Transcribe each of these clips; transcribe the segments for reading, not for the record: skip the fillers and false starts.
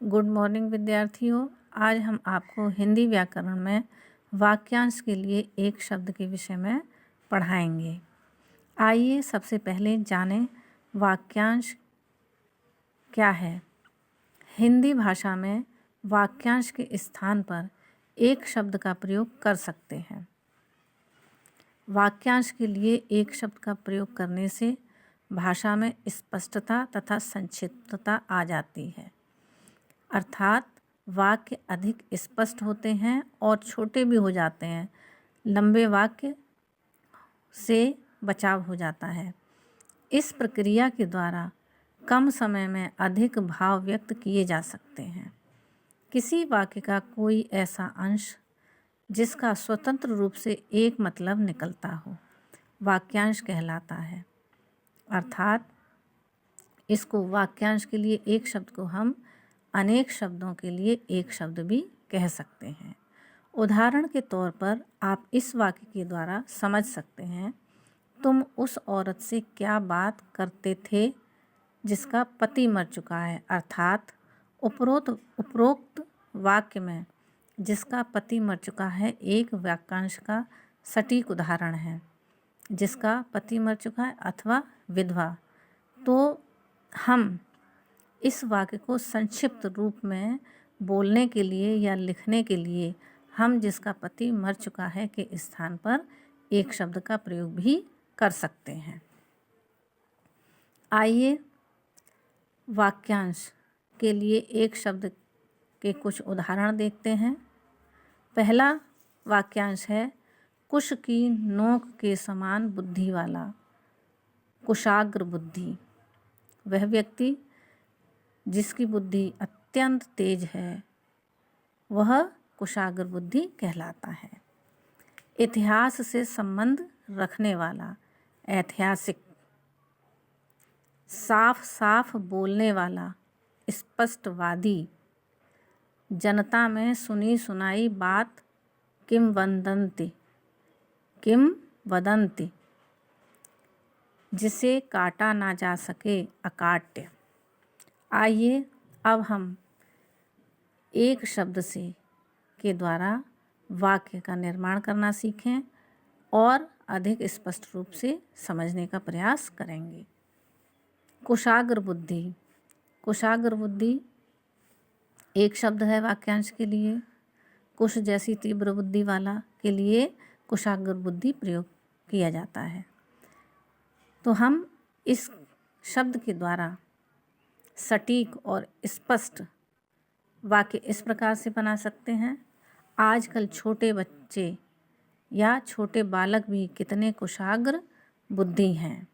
Good morning विद्यार्थियों। आज हम आपको हिंदी व्याकरण में वाक्यांश के लिए एक शब्द के विषय में पढ़ाएंगे। आइए सबसे पहले जानें वाक्यांश क्या है। हिंदी भाषा में वाक्यांश के स्थान पर एक शब्द का प्रयोग कर सकते हैं। वाक्यांश के लिए एक शब्द का प्रयोग करने से भाषा में स्पष्टता तथा संक्षिप्तता आ जाती है, अर्थात वाक्य अधिक स्पष्ट होते हैं और छोटे भी हो जाते हैं। लंबे वाक्य से बचाव हो जाता है। इस प्रक्रिया के द्वारा कम समय में अधिक भाव व्यक्त किए जा सकते हैं। किसी वाक्य का कोई ऐसा अंश जिसका स्वतंत्र रूप से एक मतलब निकलता हो वाक्यांश कहलाता है, अर्थात इसको वाक्यांश के लिए एक शब्द को हम अनेक शब्दों के लिए एक शब्द भी कह सकते हैं। उदाहरण के तौर पर आप इस वाक्य के द्वारा समझ सकते हैं, तुम उस औरत से क्या बात करते थे जिसका पति मर चुका है, अर्थात उपरोक्त वाक्य में जिसका पति मर चुका है एक वाक्यांश का सटीक उदाहरण है। जिसका पति मर चुका है अथवा विधवा। तो हम इस वाक्य को संक्षिप्त रूप में बोलने के लिए या लिखने के लिए हम जिसका पति मर चुका है के स्थान पर एक शब्द का प्रयोग भी कर सकते हैं। आइए वाक्यांश के लिए एक शब्द के कुछ उदाहरण देखते हैं। पहला वाक्यांश है, कुश की नोक के समान बुद्धि वाला। कुशाग्र बुद्धि, वह व्यक्ति जिसकी बुद्धि अत्यंत तेज है वह कुशाग्र बुद्धि कहलाता है। इतिहास से संबंध रखने वाला, ऐतिहासिक। साफ साफ बोलने वाला, स्पष्टवादी। जनता में सुनी सुनाई बात किंवदंती, जिसे काटा ना जा सके, अकाट्य। आइए अब हम एक शब्द से के द्वारा वाक्य का निर्माण करना सीखें और अधिक स्पष्ट रूप से समझने का प्रयास करेंगे। कुशाग्र बुद्धि। कुशाग्र बुद्धि एक शब्द है वाक्यांश के लिए। कुश जैसी तीव्र बुद्धि वाला के लिए कुशाग्र बुद्धि प्रयोग किया जाता है। तो हम इस शब्द के द्वारा सटीक और स्पष्ट वाक्य इस प्रकार से बना सकते हैं। आजकल छोटे बच्चे या छोटे बालक भी कितने कुशाग्र बुद्धि हैं।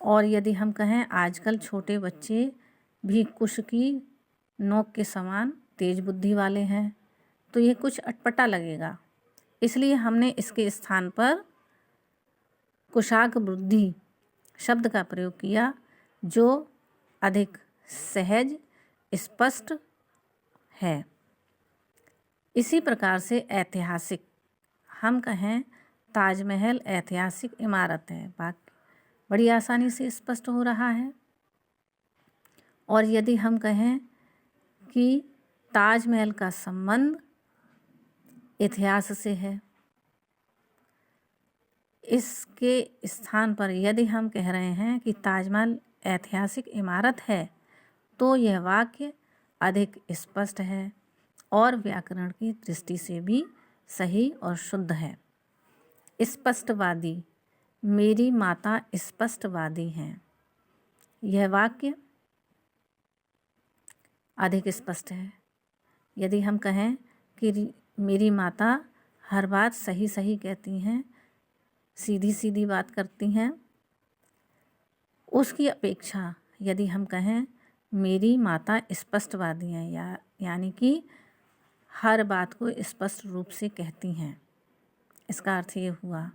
और यदि हम कहें आजकल छोटे बच्चे भी कुश की नोक के समान तेज बुद्धि वाले हैं, तो ये कुछ अटपटा लगेगा। इसलिए हमने इसके स्थान पर कुशाग्र बुद्धि शब्द का प्रयोग किया, जो अधिक सहज स्पष्ट है। इसी प्रकार से ऐतिहासिक, हम कहें ताजमहल ऐतिहासिक इमारत है, वाक्य बड़ी आसानी से स्पष्ट हो रहा है। और यदि हम कहें कि ताजमहल का संबंध इतिहास से है, इसके स्थान पर यदि हम कह रहे हैं कि ताजमहल ऐतिहासिक इमारत है, तो यह वाक्य अधिक स्पष्ट है और व्याकरण की दृष्टि से भी सही और शुद्ध है। स्पष्टवादी, मेरी माता स्पष्टवादी हैं। यह वाक्य अधिक स्पष्ट है। यदि हम कहें कि मेरी माता हर बात सही सही कहती हैं, सीधी सीधी बात करती हैं, उसकी अपेक्षा यदि हम कहें मेरी माता स्पष्टवादी हैं, यानी कि हर बात को स्पष्ट रूप से कहती हैं, इसका अर्थ ये हुआ।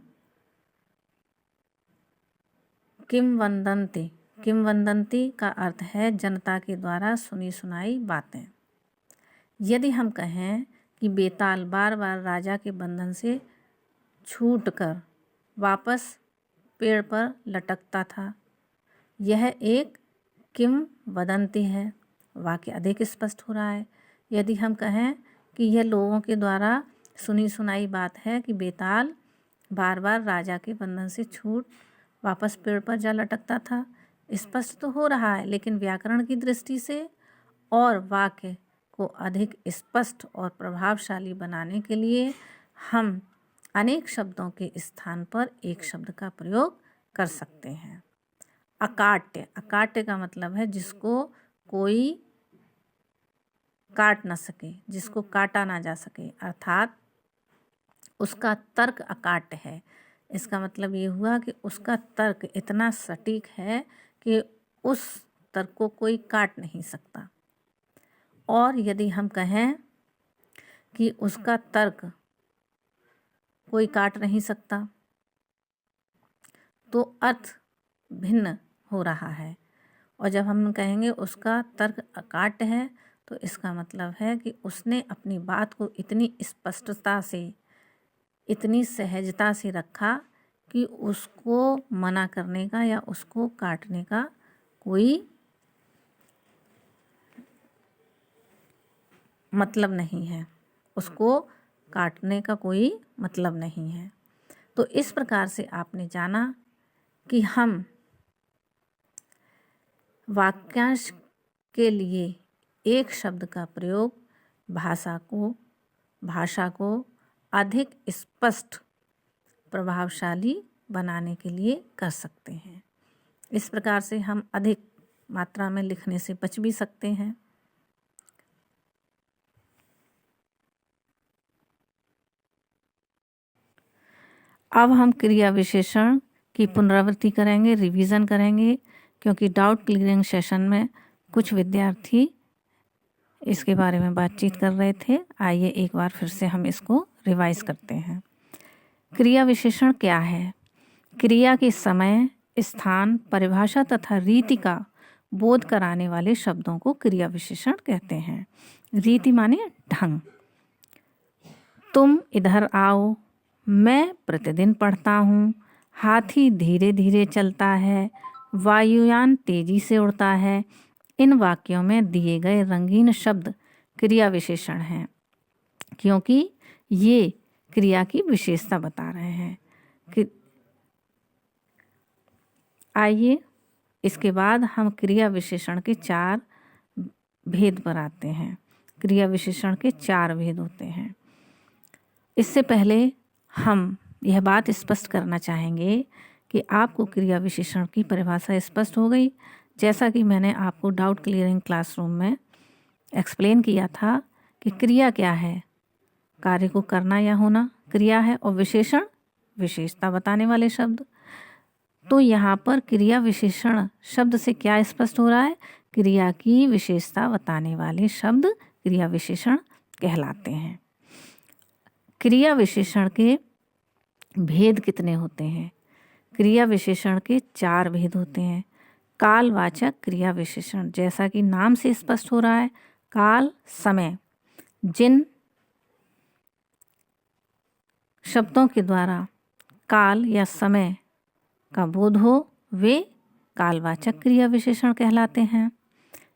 किंवदंती, किंवदंती का अर्थ है जनता के द्वारा सुनी सुनाई बातें। यदि हम कहें कि बेताल बार बार राजा के बंधन से छूटकर वापस पेड़ पर लटकता था, यह एक किंवदंती है। वाक्य अधिक स्पष्ट हो रहा है। यदि हम कहें कि यह लोगों के द्वारा सुनी सुनाई बात है कि बेताल बार बार राजा के बंधन से छूट वापस पेड़ पर जा लटकता था, स्पष्ट तो हो रहा है, लेकिन व्याकरण की दृष्टि से और वाक्य को अधिक स्पष्ट और प्रभावशाली बनाने के लिए हम अनेक शब्दों के स्थान पर एक शब्द का प्रयोग कर सकते हैं। अकाट्य, अकाट्य का मतलब है जिसको कोई काट ना सके, जिसको काटा ना जा सके, अर्थात उसका तर्क अकाट्य है। इसका मतलब ये हुआ कि उसका तर्क इतना सटीक है कि उस तर्क को कोई काट नहीं सकता। और यदि हम कहें कि उसका तर्क कोई काट नहीं सकता तो अर्थ भिन्न हो रहा है। और जब हम कहेंगे उसका तर्क अकाट्य है तो इसका मतलब है कि उसने अपनी बात को इतनी स्पष्टता से, इतनी सहजता से रखा कि उसको मना करने का या उसको काटने का कोई मतलब नहीं है, उसको काटने का कोई मतलब नहीं है। तो इस प्रकार से आपने जाना कि हम वाक्यांश के लिए एक शब्द का प्रयोग भाषा को अधिक स्पष्ट प्रभावशाली बनाने के लिए कर सकते हैं। इस प्रकार से हम अधिक मात्रा में लिखने से बच भी सकते हैं। अब हम क्रिया विशेषण की पुनरावृत्ति करेंगे, रिवीजन करेंगे, क्योंकि डाउट क्लियरिंग सेशन में कुछ विद्यार्थी इसके बारे में बातचीत कर रहे थे। आइए एक बार फिर से हम इसको रिवाइज करते हैं। क्रिया विशेषण क्या है? क्रिया के समय, स्थान, परिभाषा तथा रीति का बोध कराने वाले शब्दों को क्रिया विशेषण कहते हैं। रीति माने ढंग। तुम इधर आओ, मैं प्रतिदिन पढ़ता हूँ, हाथी धीरे धीरे चलता है, वायुयान तेजी से उड़ता है। इन वाक्यों में दिए गए रंगीन शब्द क्रिया विशेषण हैं, क्योंकि ये क्रिया की विशेषता बता रहे हैं। आइए इसके बाद हम क्रिया विशेषण के 4 भेद पर आते हैं। क्रिया विशेषण के 4 भेद होते हैं। इससे पहले हम यह बात स्पष्ट करना चाहेंगे कि आपको क्रिया विशेषण की परिभाषा स्पष्ट हो गई। जैसा कि मैंने आपको डाउट क्लियरिंग क्लासरूम में एक्सप्लेन किया था कि क्रिया क्या है, कार्य को करना या होना क्रिया है, और विशेषण विशेषता बताने वाले शब्द। तो यहाँ पर क्रिया विशेषण शब्द से क्या स्पष्ट हो रहा है? क्रिया की विशेषता बताने वाले शब्द क्रिया विशेषण कहलाते हैं। क्रिया विशेषण के भेद कितने होते हैं? क्रिया विशेषण के 4 भेद होते हैं। कालवाचक क्रिया विशेषण, जैसा कि नाम से स्पष्ट हो रहा है, काल समय, जिन शब्दों के द्वारा काल या समय का बोध हो वे कालवाचक क्रिया विशेषण कहलाते हैं।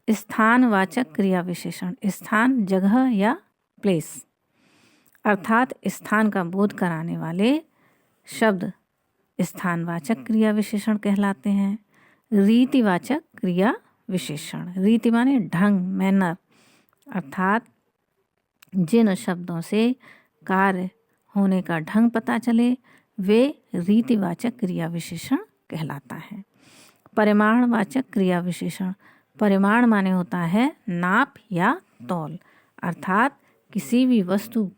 स्थानवाचक क्रिया विशेषण, स्थान जगह या प्लेस, अर्थात स्थान का बोध कराने वाले शब्द स्थानवाचक क्रिया विशेषण कहलाते हैं। रीतिवाचक क्रिया विशेषण, रीति माने ढंग, मैनर, अर्थात जिन शब्दों से कार्य होने का ढंग पता चले वे रीतिवाचक क्रिया विशेषण कहलाता है। परिमाणवाचक क्रिया विशेषण, परिमाण माने होता है नाप या तौल, अर्थात किसी भी वस्तु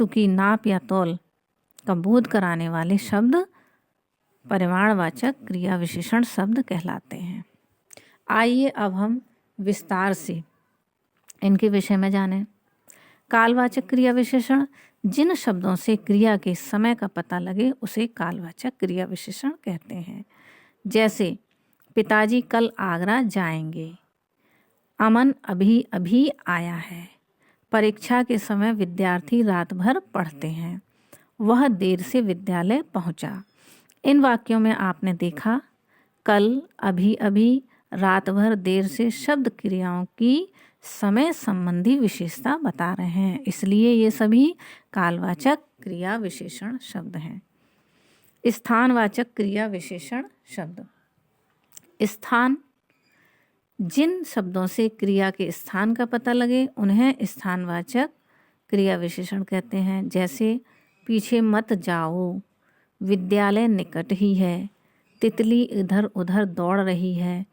की नाप या तौल का बोध कराने वाले शब्द परिमाणवाचक क्रिया विशेषण शब्द कहलाते हैं। आइए अब हम विस्तार से इनके विषय में जानें। कालवाचक क्रिया विशेषण, जिन शब्दों से क्रिया के समय का पता लगे उसे कालवाचक क्रिया विशेषण कहते हैं। जैसे पिताजी कल आगरा जाएंगे, अमन अभी अभी आया है, परीक्षा के समय विद्यार्थी रात भर पढ़ते हैं, वह देर से विद्यालय पहुंचा। इन वाक्यों में आपने देखा कल, अभी अभी, रात भर देर से शब्द क्रियाओं की समय संबंधी विशेषता बता रहे हैं, इसलिए ये सभी कालवाचक क्रिया विशेषण शब्द हैं। स्थानवाचक क्रिया विशेषण शब्द। स्थान, जिन शब्दों से क्रिया के स्थान का पता लगे उन्हें स्थानवाचक क्रिया विशेषण कहते हैं। जैसे पीछे मत जाओ, विद्यालय निकट ही है, तितली इधर उधर दौड़ रही है,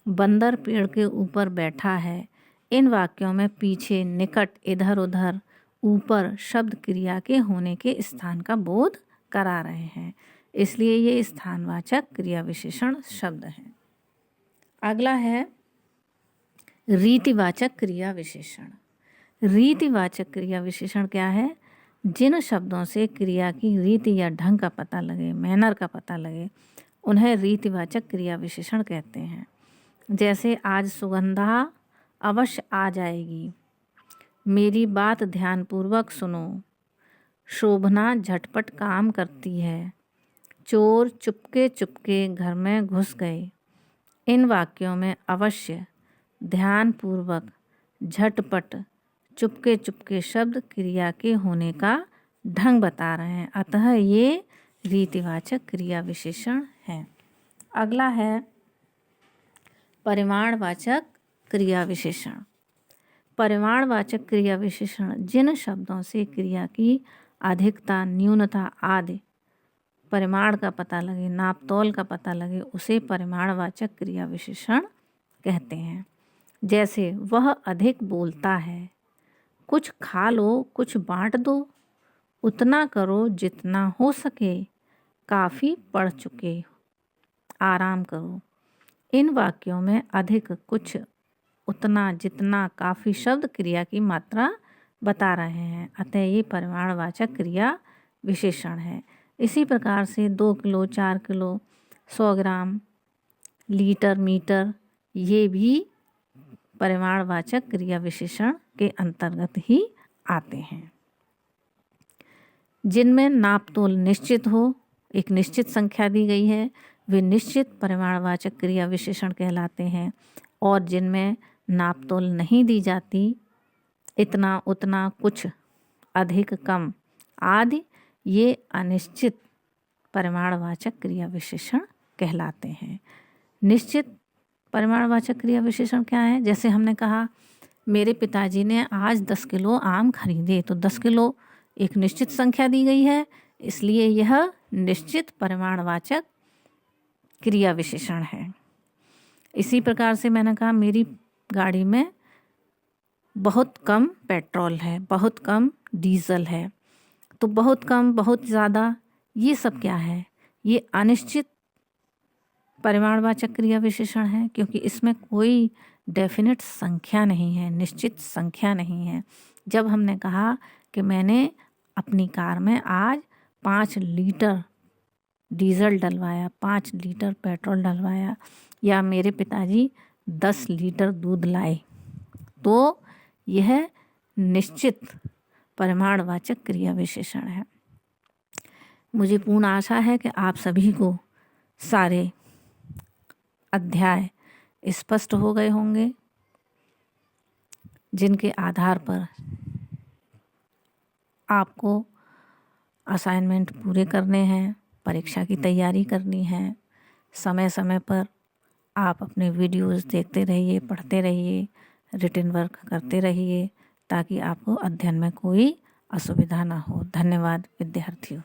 बंदर पेड़ के ऊपर बैठा है। इन वाक्यों में पीछे, निकट, इधर उधर, ऊपर शब्द क्रिया के होने के स्थान का बोध करा रहे हैं, इसलिए ये स्थानवाचक क्रिया विशेषण शब्द हैं। अगला है रीतिवाचक क्रिया विशेषण। रीतिवाचक क्रिया विशेषण क्या है? जिन शब्दों से क्रिया की रीति या ढंग का पता लगे, मैनर का पता लगे, उन्हें रीतिवाचक क्रिया विशेषण कहते हैं। जैसे आज सुगंधा अवश्य आ जाएगी, मेरी बात ध्यानपूर्वक सुनो, शोभना झटपट काम करती है, चोर चुपके चुपके घर में घुस गए। इन वाक्यों में अवश्य, ध्यानपूर्वक, झटपट, चुपके चुपके शब्द क्रिया के होने का ढंग बता रहे हैं, अतः ये रीतिवाचक क्रिया विशेषण हैं। अगला है परिमाणवाचक क्रिया विशेषण। परिमाणवाचक क्रिया विशेषण जिन शब्दों से क्रिया की अधिकता, न्यूनता आदि परिमाण का पता लगे, नाप तोल का पता लगे, उसे परिमाणवाचक क्रिया विशेषण कहते हैं। जैसे वह अधिक बोलता है, कुछ खा लो, कुछ बांट दो, उतना करो जितना हो सके, काफ़ी पढ़ चुके, आराम करो। इन वाक्यों में अधिक, कुछ, उतना, जितना, काफ़ी शब्द क्रिया की मात्रा बता रहे हैं, अतः ये परिमाणवाचक क्रिया विशेषण है। इसी प्रकार से 2 किलो, 4 किलो, 100 ग्राम, लीटर, मीटर, ये भी परिमाणवाचक क्रिया विशेषण के अंतर्गत ही आते हैं। जिनमें नापतोल निश्चित हो, एक निश्चित संख्या दी गई है, वे निश्चित परिमाणवाचक क्रिया विशेषण कहलाते हैं। और जिनमें नापतोल नहीं दी जाती, इतना, उतना, कुछ, अधिक, कम आदि, ये अनिश्चित परिमाणवाचक क्रिया विशेषण कहलाते हैं। निश्चित परिमाणवाचक क्रिया विशेषण क्या है? जैसे हमने कहा मेरे पिताजी ने आज 10 किलो आम खरीदे, तो 10 किलो एक निश्चित संख्या दी गई है, इसलिए यह निश्चित परिमाणवाचक क्रिया विशेषण है। इसी प्रकार से मैंने कहा मेरी गाड़ी में बहुत कम पेट्रोल है, बहुत कम डीजल है, तो बहुत कम, बहुत ज़्यादा, ये सब क्या है? ये अनिश्चित परिमाणवाचक क्रिया विशेषण है, क्योंकि इसमें कोई डेफिनेट संख्या नहीं है, निश्चित संख्या नहीं है। जब हमने कहा कि मैंने अपनी कार में आज 5 लीटर डीजल डलवाया, 5 लीटर पेट्रोल डलवाया, या मेरे पिताजी 10 लीटर दूध लाए, तो यह निश्चित परिमाणवाचक क्रिया विशेषण है। मुझे पूर्ण आशा है कि आप सभी को सारे अध्याय स्पष्ट हो गए होंगे, जिनके आधार पर आपको असाइनमेंट पूरे करने हैं, परीक्षा की तैयारी करनी है। समय समय पर आप अपने वीडियोस देखते रहिए, पढ़ते रहिए, रिटन वर्क करते रहिए, ताकि आपको अध्ययन में कोई असुविधा ना हो। धन्यवाद विद्यार्थियों।